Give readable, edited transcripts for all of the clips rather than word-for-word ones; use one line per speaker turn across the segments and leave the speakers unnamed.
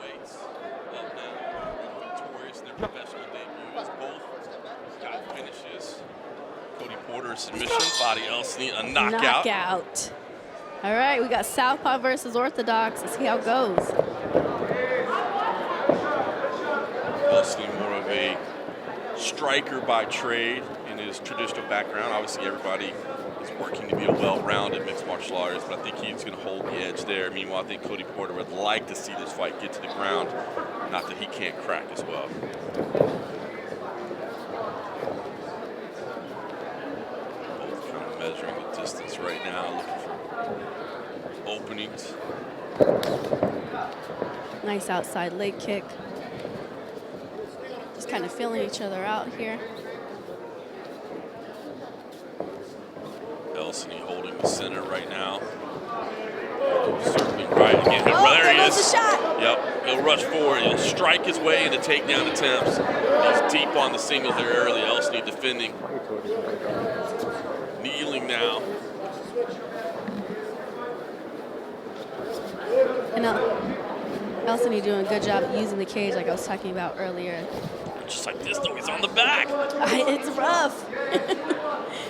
middleweights victorious in their professional debuts. Both got finishes. Cody Porter submission, Fathy Elsony a knockout.
All right, we got Southpaw versus Orthodox. Let's see how it goes.
Elsony more of a striker by trade in his traditional background. Obviously, everybody is working to be a well-rounded mixed martial artist, but I think he's going to hold the edge there. Meanwhile, I think Cody Porter would like to see this fight get to the ground. Not that he can't crack as well. Both kind of measuring the distance right now, looking for openings.
Nice outside leg kick. Just kind of feeling each other out here.
Elsony holding the center right now. Circling right again.
Oh,
there he is.
The shot.
Yep, he'll rush forward. He'll strike his way into takedown attempts. He's deep on the singles there early. Elsony defending. Kneeling now.
And Elsony doing a good job using the cage like I was talking about earlier.
Just like this, though, he's on the back.
It's rough.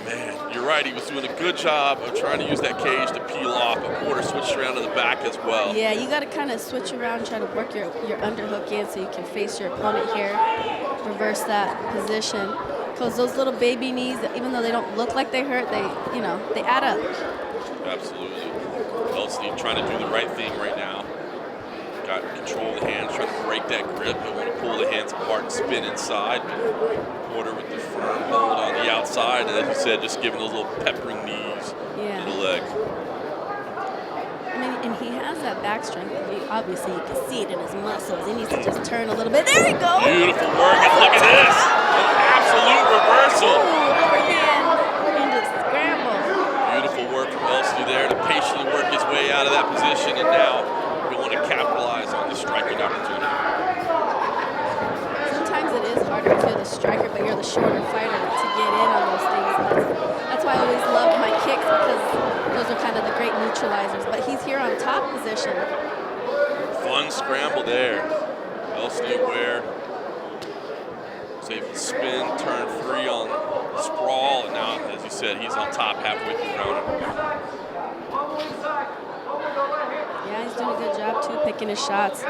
Man, you're right. He was doing a good job of trying to use that cage to peel off, but Porter switched around to the back as well.
Yeah, you got to kind of switch around and try to work your underhook in so you can face your opponent here, reverse that position. Because those little baby knees, even though they don't look like they hurt, they add up.
Absolutely. Elsony trying to do the right thing right now. Got control of the hands, trying to break that grip. They want to pull the hands apart and spin inside. Porter with the firm hold on the outside, and as you said, just giving those little peppering knees to the leg.
I mean, and he has that back strength. Obviously, you can see it in his muscles. He needs to just turn a little bit. There we go.
Beautiful work, and look at this. An absolute reversal.
Ooh, overhand into scramble.
Beautiful work from Elsony there to patiently work his way out of that position, and now we want to capitalize on the striking opportunity.
Sometimes it is harder if you're the striker, but you're the shorter fighter to get in on those things. That's why I always love my kicks, because those are kind of the great neutralizers. But he's here on top position.
Fun scramble there. Elsony aware. Safe spin, turn free on sprawl, and now, as you said, he's on top halfway through the round.
Yeah, he's doing a good job, too, picking his shots.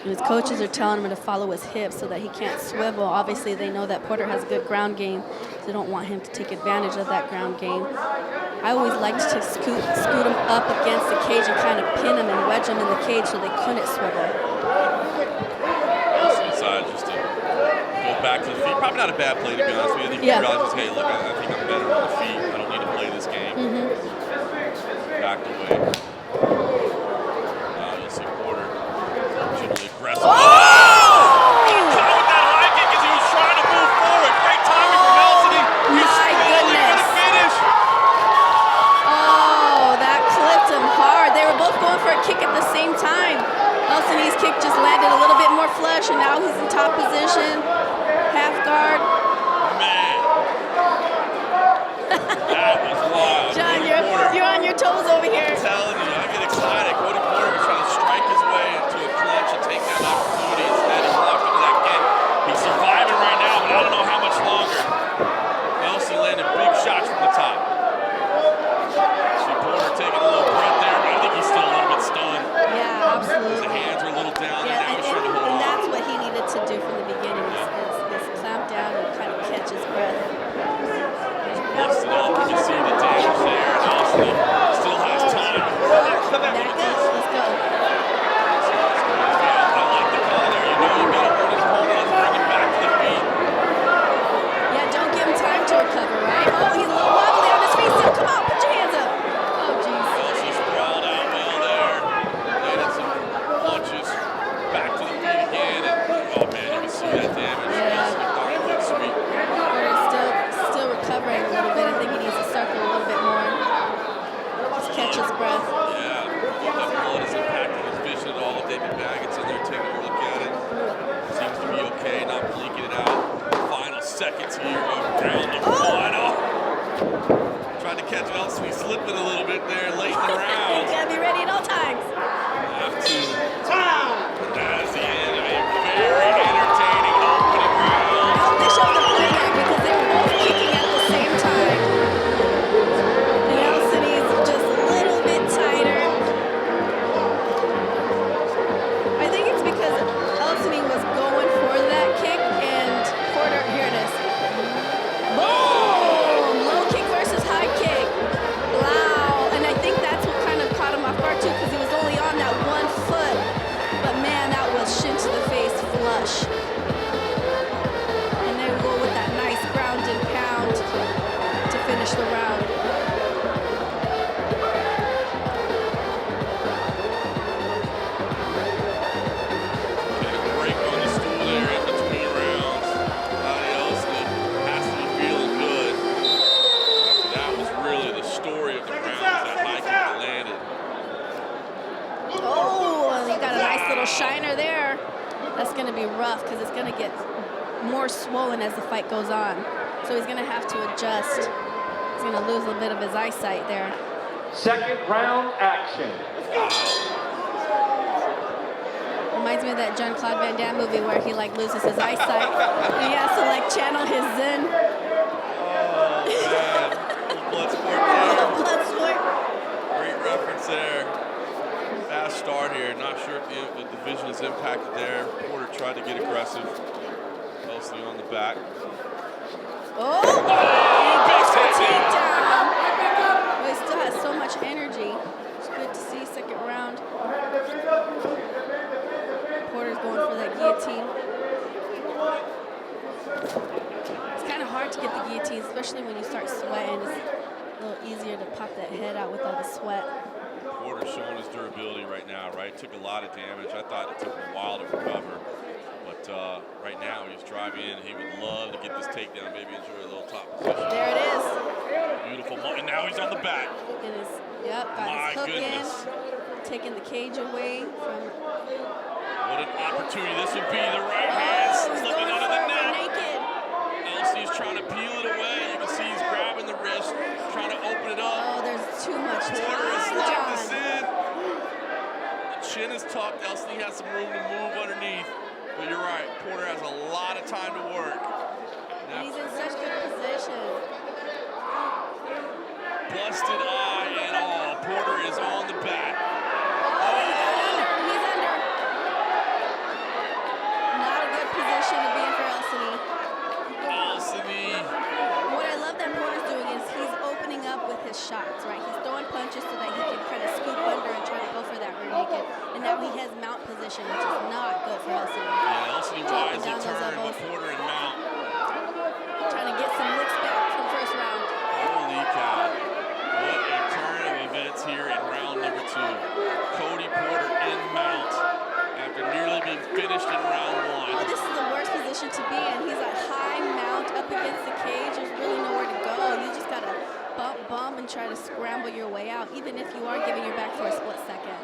And his coaches are telling him to follow his hips so that he can't swivel. Obviously, they know that Porter has good ground game, so they don't want him to take advantage of that ground game. I always liked to scoot him up against the cage and kind of pin him and wedge him in the cage so they couldn't swivel.
Elsony decided just to go back to the feet. Probably not a bad play, to be honest with you. I think he realizes, hey, look, I think I'm better on the feet. I don't need to play this game. Backed away. Now you'll see Porter generally aggressive. Oh! Caught with that high kick as he was trying to move forward. Great timing from Elsony. He's slowly going to finish.
Oh, that clipped him hard. They were both going for a kick at the same time. Elsony's kick just landed a little bit more flush, and now he's in top position. Half guard.
Man. That was wild.
John, you're on your toes over here.
I'm telling you, I get excited. Cody Porter was trying to strike his way into a clinch and take that opportunity. Instead, he walked into that kick. He's surviving right now, but I don't know how much longer. Elsony landed big shots from the top. See Porter taking a little breath there, but I think he's still a little bit stunned.
Yeah, absolutely.
His hands are a little down, and now he's trying to hold on.
And that's what he needed to do from the beginning, is clamp down and kind of catch his breath.
Lifts it up, you can see the damage there, and Elsony still has time. seconds here of round number one. Oh. Tried to catch Elsony slipping a little bit there late in the round.
You gotta be ready at all times.
Have to. That's the end of a very entertaining opening round.
I hope they show the playback because they were both kicking at the same time. And Elsony's just a little bit tighter. I think it's because Elsony was going for that kick and Porter, here it is. Boom! Low kick versus high kick. Wow. And I think that's what kind of caught him off guard too because he was only on that 1 foot. But man, that was shin to the face flush. And they go with that nice ground and pound to finish the round.
Getting a break on the stool there in between rounds. Fathy Elsony has to be feeling good. After that was really the story of the round, that high kick that landed.
Oh, you got a nice little shiner there. That's going to be rough because it's going to get more swollen as the fight goes on. So he's going to have to adjust. He's going to lose a bit of his eyesight there.
Second round action.
Reminds me of that Jean-Claude Van Damme movie where he like loses his eyesight and he has to like channel his zen.
Oh, man. Bloodsport there.
Bloodsport.
Great reference there. Fast start here. Not sure if the division is impacted there. Porter tried to get aggressive. Elsony on the back.
Oh! He gets the takedown. But he still has so much energy. It's good to see second round. Porter's going for that guillotine. It's kind of hard to get the guillotine, especially when you start sweating. It's a little easier to pop that head out with all the sweat.
Porter's showing his durability right now, right? Took a lot of damage. I thought it took him a while to recover. But right now, he's driving in. He would love to get this takedown, maybe enjoy a little top position.
There it is.
Beautiful moment. Now he's on the back.
It is, yep, got
My
his hook
goodness.
in, taking the cage away from...
What an opportunity this would be. The right hand
he's
slipping
going
under
for
the
it
neck.
naked.
Elsony's trying to peel it away. You can see he's grabbing the wrist, trying to open it up.
Oh, there's too much
Porter has
time,
locked this
John.
in. The chin is tucked. Elsony has some room to move underneath. But you're right, Porter has a lot of time to work.
And he's in such good position.
Busted eye and all. Porter is on the back.
Oh, he's under. Not a good position to be in for Elsony.
Elsony.
What I love that Porter's doing is he's opening up with his shots, right? He's throwing punches so that he can kind of scoop under and try to go for that rear naked. And now he has mount position, which is not good for Elsony.
Yeah, Elsony
Taking
wisely
down those
turned, but
elbows.
Porter in mount.
Trying to get some licks back from first round.
Holy cow. What a turn of events here in round number 2. Cody Porter in mount after nearly being finished in round 1.
Oh, this is the worst position to be in. He's at high mount up against the cage. There's really nowhere to go. You just got to bump, and try to scramble your way out, even if you are giving your back for a split second.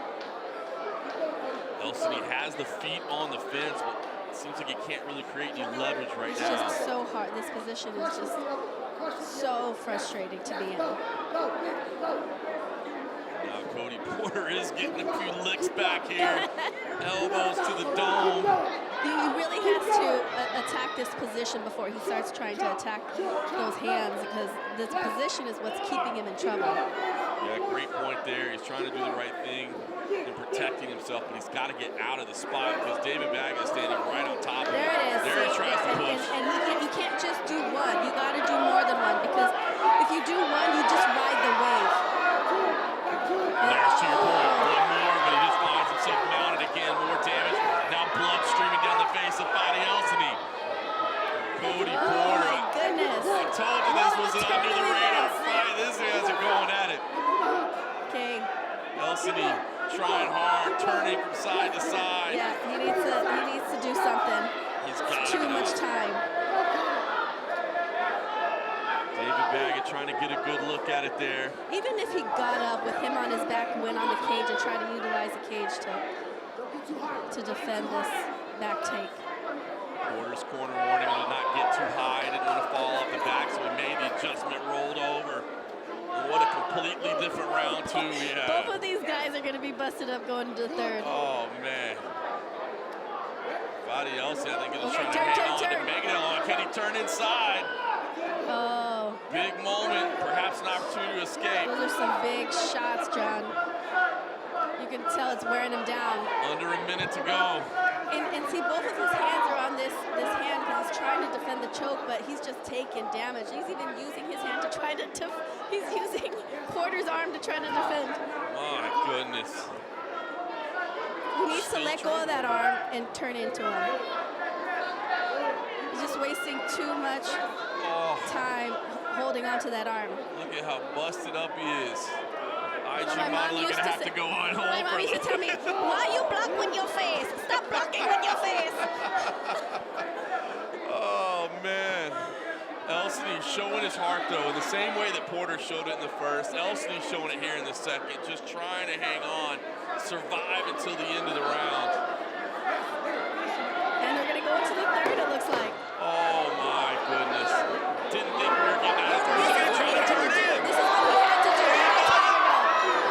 Elsony has the feet on the fence, but it seems like he can't really create any leverage right
It's
now.
just so hard. This position is just so frustrating to be in.
Now Cody Porter is getting a few licks back here. Elbows to the dome.
He really has to attack this position before he starts trying to attack those hands because this position is what's keeping him in trouble.
Yeah, great point there. He's trying to do the right thing in protecting himself, but he's got to get out of the spot because David Bagg is standing right on top of him.
There it is.
There he tries to push.
And you can't just do one. You got to do more than one because if you do one, you just ride the wave.
There's to your point. One more, but he just finds himself mounted again. More damage. Now blood streaming down the face of Fathy Elsony. Cody Porter.
Oh, my goodness.
I told you this was an under-the-radar fight. These guys are going at it.
Okay.
Elsony trying hard, turning from side to side.
Yeah, he needs to do something.
He's got
Too much time.
David Baggett trying to get a good look at it there.
Even if he got up with him on his back, went on the cage, and tried to utilize the cage to defend this back take.
Porter's corner warning him to not get too high. Didn't want to round two we have.
Both of these guys are going to be busted up going into the third.
Oh, man. Fathy Elsony, I think he'll try to
turn,
hang on
turn.
to make it along. Can he turn inside?
Oh.
Big moment, perhaps an opportunity to escape.
Those are some big shots, John. You can tell it's wearing him down.
Under a minute to go.
And see, both of his hands are on this hand because he's trying to defend the choke, but he's just taking damage. He's even using his hand to try to, he's using Porter's arm to try to defend.
My goodness.
He needs to let go of that arm and turn into him. He's just wasting too much time holding onto that arm.
Look at how busted up he is. IG
So my mom
model
used
gonna
to
have
say-
to go on hold.
My mom used to tell me, why you block with your face? Stop blocking with your face.
Oh, man. Elsony showing his heart, though, in the same way that Porter showed it in the first. Elsony showing it here in the second, just trying to hang on, survive until the end of the round.
And they're going to go into the third, it looks like.
Oh, my goodness. Didn't think we were getting out of the first. He's trying to turn in.
This is what he had to do.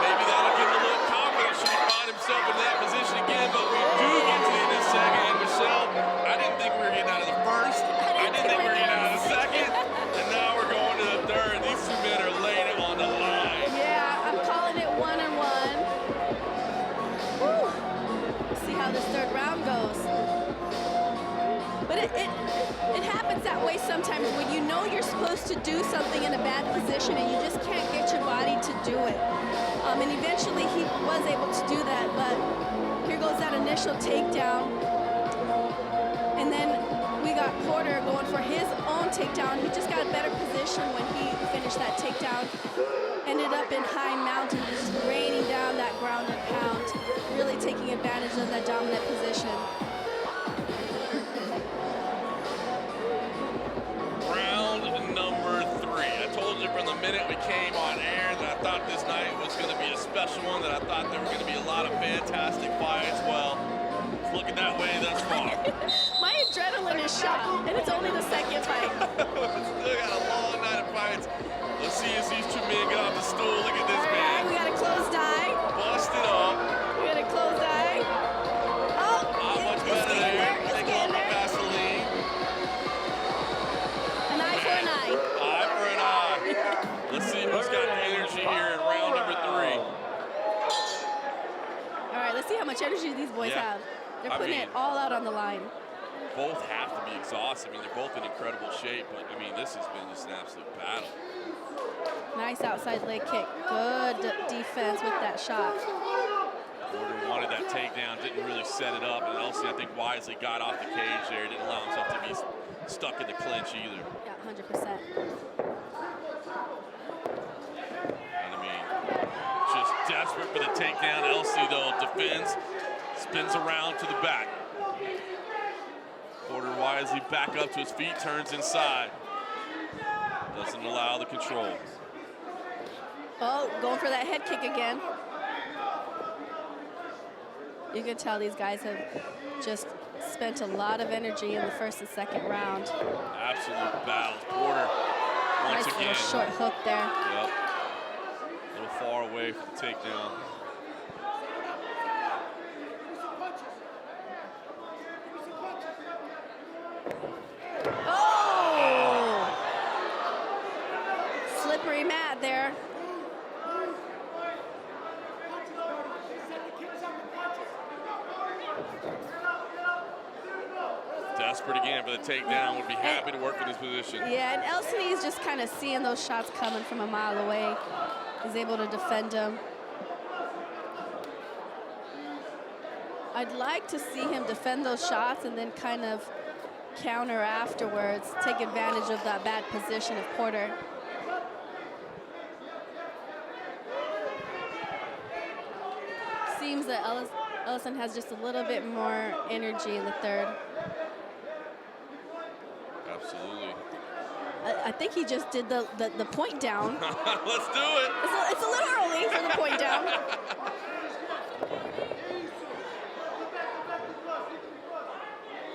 Maybe that'll give him a little confidence. Should he find himself in that position again, but we do get to the end of the second. And Michelle, I didn't think we were getting out of the first. I didn't think we were getting out of the second. And now we're going to the third. These two men are laying it on the line.
Yeah, I'm calling it 1-1. Woo. Let's see how this third round goes. But it happens that way sometimes when you know you're supposed to do something in a bad position and you just can't get your body to do it. And eventually he was able to do that, but here goes that initial takedown. And then we got Porter going for his own takedown. He just got a better position when he finished that takedown. Ended up in high mountain, just raining down that ground and pound, really taking advantage of that dominant position.
Round number 3. I told you from the minute we came on air that I thought this night was going to be a special one, that I thought there were going to be a lot of fantastic fights. Well, it's looking that way thus far.
My adrenaline is shot, and it's only the second fight.
Still got a long night of fights. Let's see as these two men get off the stool. Look at this man.
We got a closed eye.
Busted up.
We got a closed eye. Oh,
Not much
it's
better
getting
there.
there. It's
Take
getting
off the
there.
Vaseline.
An eye for an eye.
Eye for an eye. Let's see who's got the energy here in round number 3.
All right, let's see how much energy these boys
Yeah.
have. They're
I
putting
mean-
it all out on the line.
Both have to be exhausted. I mean, they're both in incredible shape, but I mean, this has been just an absolute battle.
Nice outside leg kick. Good defense with that shot.
Porter wanted that takedown, didn't really set it up, and Elsony, I think, wisely got off the cage there. Didn't allow himself to be stuck in the clinch either.
Yeah, 100%.
And I mean, just desperate for the takedown. Elsony, though, defends, spins around to the back. Porter wisely back up to his feet, turns inside. Doesn't allow the control.
Oh, going for that head kick again. You can tell these guys have just spent a lot of energy in the first and second round.
Absolute battles. Porter, once
Nice
again.
little short hook there.
Yep. A little far away for the takedown.
Oh! Slippery mat there.
Desperate again for the takedown. Would be happy to work in this position.
Yeah, and Elsony is just kind of seeing those shots coming from a mile away. He's able to defend them. I'd like to see him defend those shots and then kind of counter afterwards, take advantage of that bad position of Porter. Seems that Ellison has just a little bit more energy in the third.
Absolutely.
I think he just did the point down.
Let's do it.
It's a little early for the point down.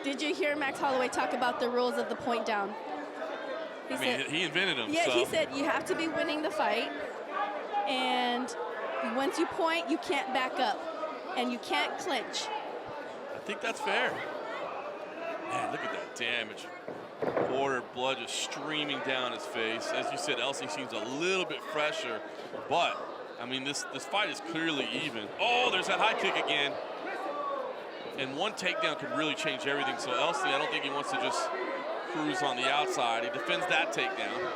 Did you hear Max Holloway talk about the rules of the point down?
He invented them.
Yeah,
so.
he said you have to be winning the fight, and once you point, you can't back up, and you can't clinch.
I think that's fair. Man, look at that damage. Porter, blood just streaming down his face. As you said, Elsony seems a little bit fresher, but I mean, this fight is clearly even. Oh, there's that high kick again. And one takedown could really change everything. So Elsony, I don't think he wants to just cruise on the outside. He defends that takedown.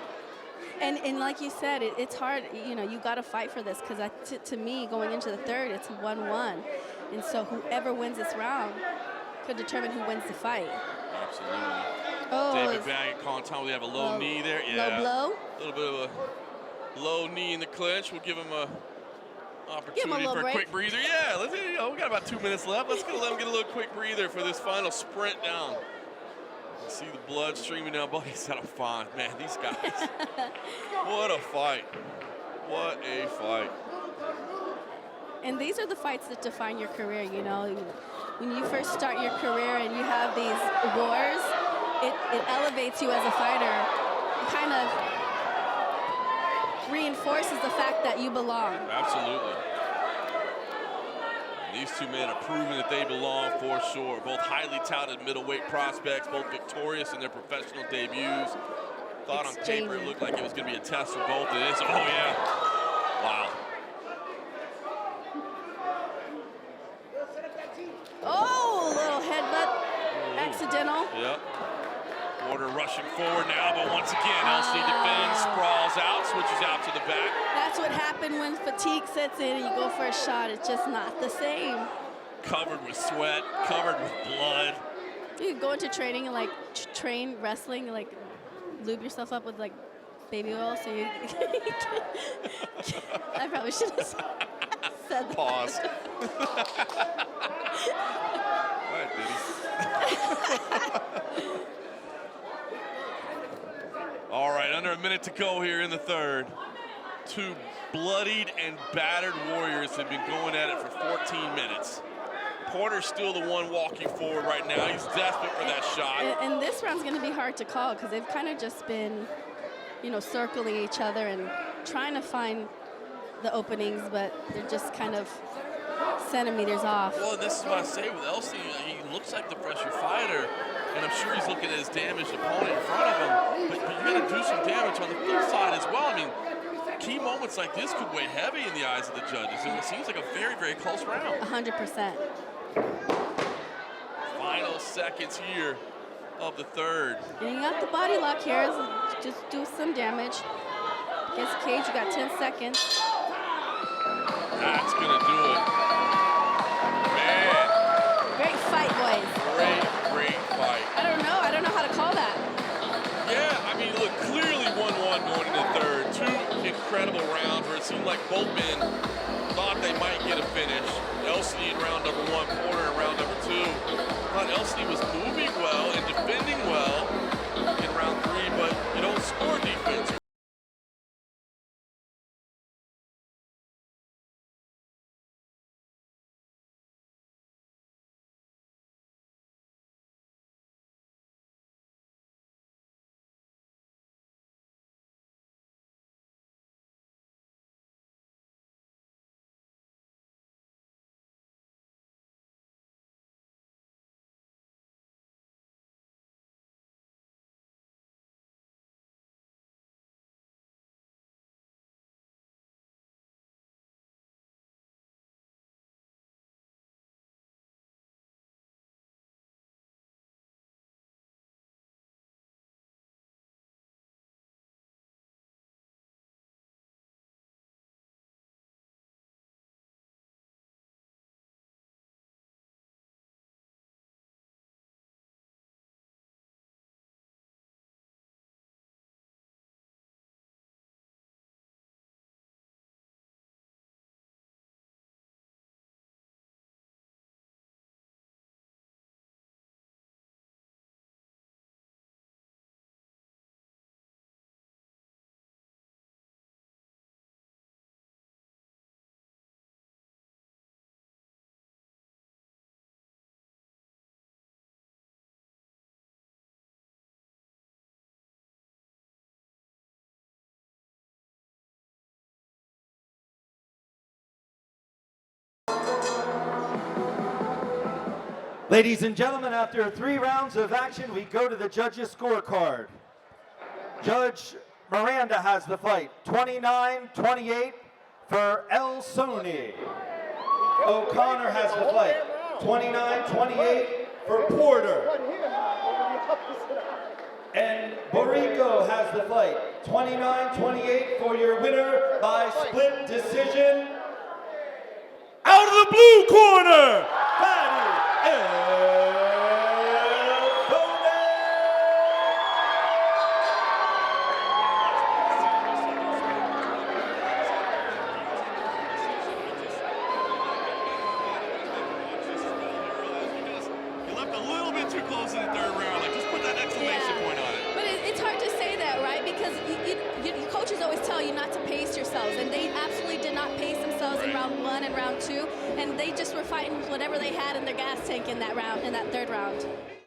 And like you said, it's hard. You know, you got to fight for this because to me, going into the third, it's 1-1. And so whoever wins this round could determine who wins the fight.
Absolutely.
Oh,
David Baggett calling time. We have a low knee there. Yeah.
Low blow.
A little bit of a low knee in the clinch. We'll give him a opportunity for a
break.
quick breather. Yeah, let's, we got about 2 minutes left. Let's let him get a little quick breather for this final sprint down. See the blood streaming down. Boy, he's had a fun. Man, these guys. What a fight. What a fight.
And these are the fights that define your career, you know. When you first start your career and you have these wars, it elevates you as a fighter. It kind of reinforces the fact that you belong.
Absolutely. And these two men have proven that they belong for sure. Both highly touted middleweight prospects, both victorious in their professional debuts. Thought on paper it looked like it was going to be a test for both of this. Oh, yeah. Wow.
Oh, little headbutt, accidental.
Yep. Porter rushing forward now, but once again, Elsony defends, sprawls out, switches out to the back.
That's what happened when fatigue sets in and you go for a shot. It's just not the same.
Covered with sweat, covered with blood.
You go into training and like train wrestling, and, like lube yourself up with like baby oil, so you. I probably should have said that.
Pause. All right, Diddy. All right, under a minute to go here in the third. Two bloodied and battered warriors have been going at it for 14 minutes. Porter's still the one walking forward right now. He's desperate for that shot.
And this round's going to be hard to call because they've kind of just been, you know, circling each other and trying to find the openings, but they're just kind of centimeters off.
Well, and this is what I say with Elsony. He looks like the fresher fighter, and I'm sure he's looking at his damaged opponent in front of him, but you got to do some damage on the flip side as well. I mean, key moments like this could weigh heavy in the eyes of the judges, and it seems like a very, very close round.
100%.
Final seconds here of the third.
And you got the body lock here, so just do some damage. Against the cage, you got 10 seconds.
That's gonna do it. Man.
Great fight, boys.
Great fight.
I don't know how to call that.
Yeah, I mean, look, clearly 1-1 going into the third. Two incredible rounds where it seemed like both men thought they might get a finish. Elsony in round number 1, Porter in round number 2. Thought Elsony was moving well and defending well in round 3, but you don't score defense.
Ladies and gentlemen, after 3 rounds of action, we go to the judges' scorecard. Judge Miranda has the fight, 29-28 for Elsony. O'Connor has the fight, 29-28 for Porter. And Borrico has the fight, 29-28 for your winner by split decision. Out of the blue corner, Fathy Elsony.
You left a little bit too close in the 3rd round. Like, just put that exclamation point on it.
But it's hard to say that, right? Because coaches always tell you not to pace yourselves, and they absolutely did not pace themselves in round 1 and round 2, and they just were fighting with whatever they had in their gas tank in that round, in that 3rd round.